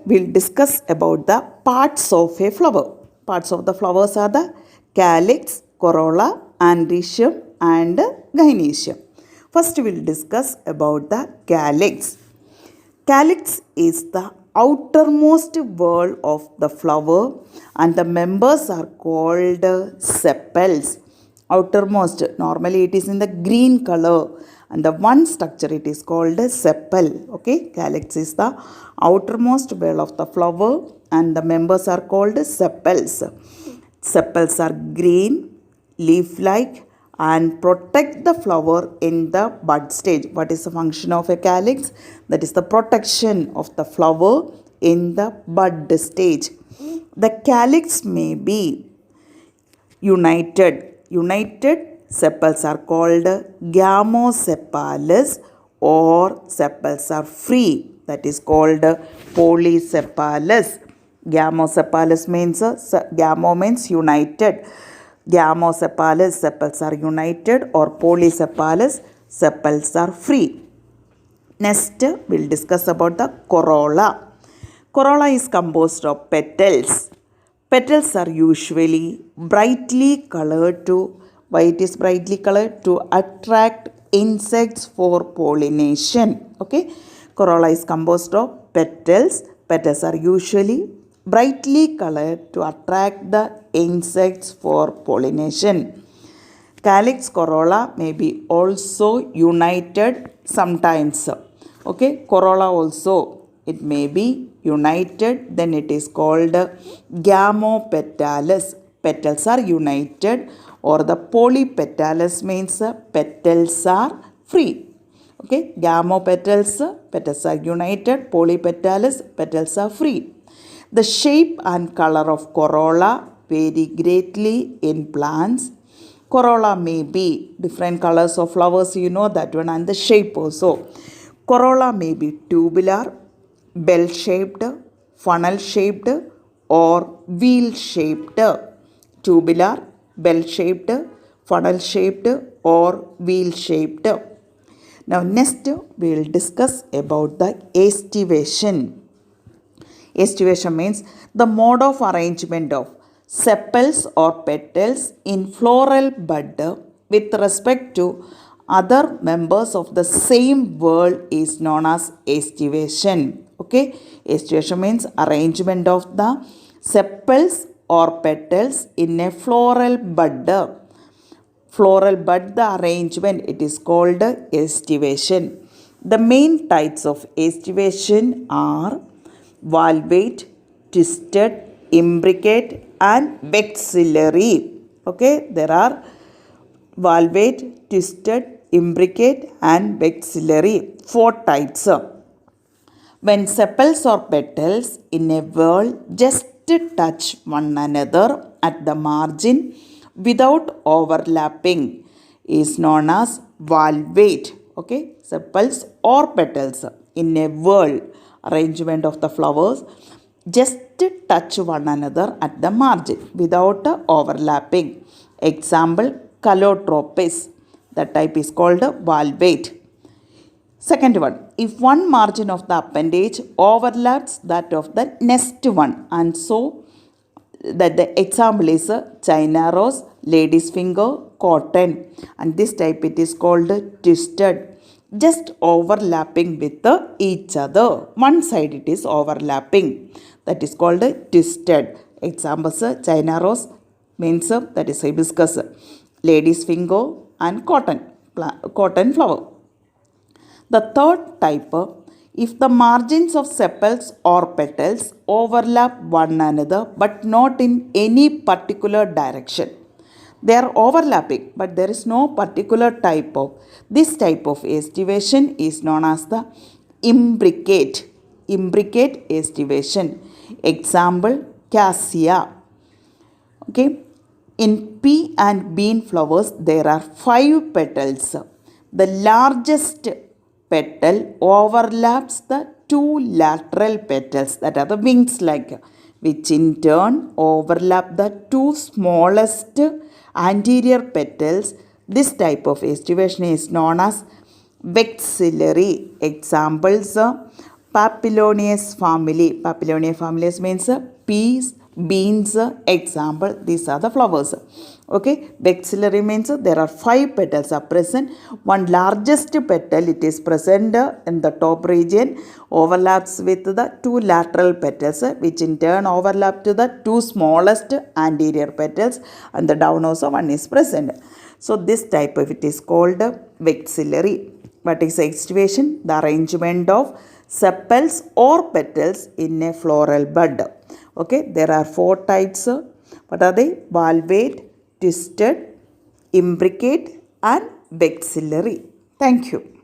we'll discuss about the parts of a flower. Parts of the flowers are the calyx, corolla, androecium and gynoecium. First we'll discuss about the calyx. Calyx is the outermost wall of the flower and the members are called sepals. Outermost, normally it is in the green color, and the one structure it is called sepal. Okay, calyx is the outermost wall of the flower and the members are called sepals. Sepals are green, leaf-like and protect the flower in the bud stage. What is the function of a calyx? That is the protection of the flower in the bud stage. The calyx may be united. United sepals are called gamosepalous or sepals are free. That is called polysepalous. Gamosepalous means, gamo means united. Gamosepalous sepals are united or polysepalous sepals are free. Next, we'll discuss about the corolla. Corolla is composed of petals. Petals are usually brightly colored to, why it is brightly colored? To attract insects for pollination. Okay, corolla is composed of petals. Petals are usually brightly colored to attract the insects for pollination. Calyx, corolla may be also united sometimes. Okay, corolla also it may be united, then it is called gamopetalous. Petals are united, or the polypetalous means petals are free. Okay, gamopetals, petals are united, polypetalous, petals are free. The shape and color of corolla vary greatly in plants. Corolla may be different colors of flowers, you know that one, and the shape also. Corolla may be tubular, bell-shaped, funnel-shaped or wheel-shaped. Tubular, bell-shaped, funnel-shaped or wheel-shaped. Now next we will discuss about the estivation. Estivation means the mode of arrangement of sepals or petals in floral bud with respect to other members of the same whorl is known as estivation. Okay, estivation means arrangement of the sepals or petals in a floral bud. Floral bud, the arrangement, it is called estivation. The main types of estivation are valvate, twisted, imbricate and vexillary. Okay, there are valvate, twisted, imbricate and vexillary. 4 types. When sepals or petals in a whorl just touch one another at the margin without overlapping is known as valvate. Okay, sepals or petals in a whorl, arrangement of the flowers, just touch one another at the margin without overlapping. Example, calotropis. The type is called valvate. Second one, if one margin of the appendage overlaps that of the next one, and so that the example is China rose, lady's finger, cotton, and this type it is called twisted, just overlapping with each other. One side it is overlapping, that is called twisted. Examples, China rose means that is hibiscus, lady's finger and cotton flower. The third type, if the margins of sepals or petals overlap one another but not in any particular direction. They are overlapping but there is no particular type of. This type of estivation is known as the imbricate. Imbricate estivation. Example, cassia. Okay. In pea and bean flowers there are 5 petals. The largest petal overlaps the 2 lateral petals, that are the wings like, which in turn overlap the 2 smallest anterior petals. This type of estivation is known as vexillary. Examples, Papilionaceous family. Papilionaceous families means peas, beans, example. These are the flowers. Okay. Vexillary means there are 5 petals are present. One largest petal, it is present in the top region, overlaps with the 2 lateral petals, which in turn overlap to the 2 smallest anterior petals, and the down also one is present. So this type of it is called vexillary. What is extubation? The arrangement of sepals or petals in a floral bud. Okay, there are 4 types. What are they? Valvate, twisted, imbricate and vexillary. Thank you.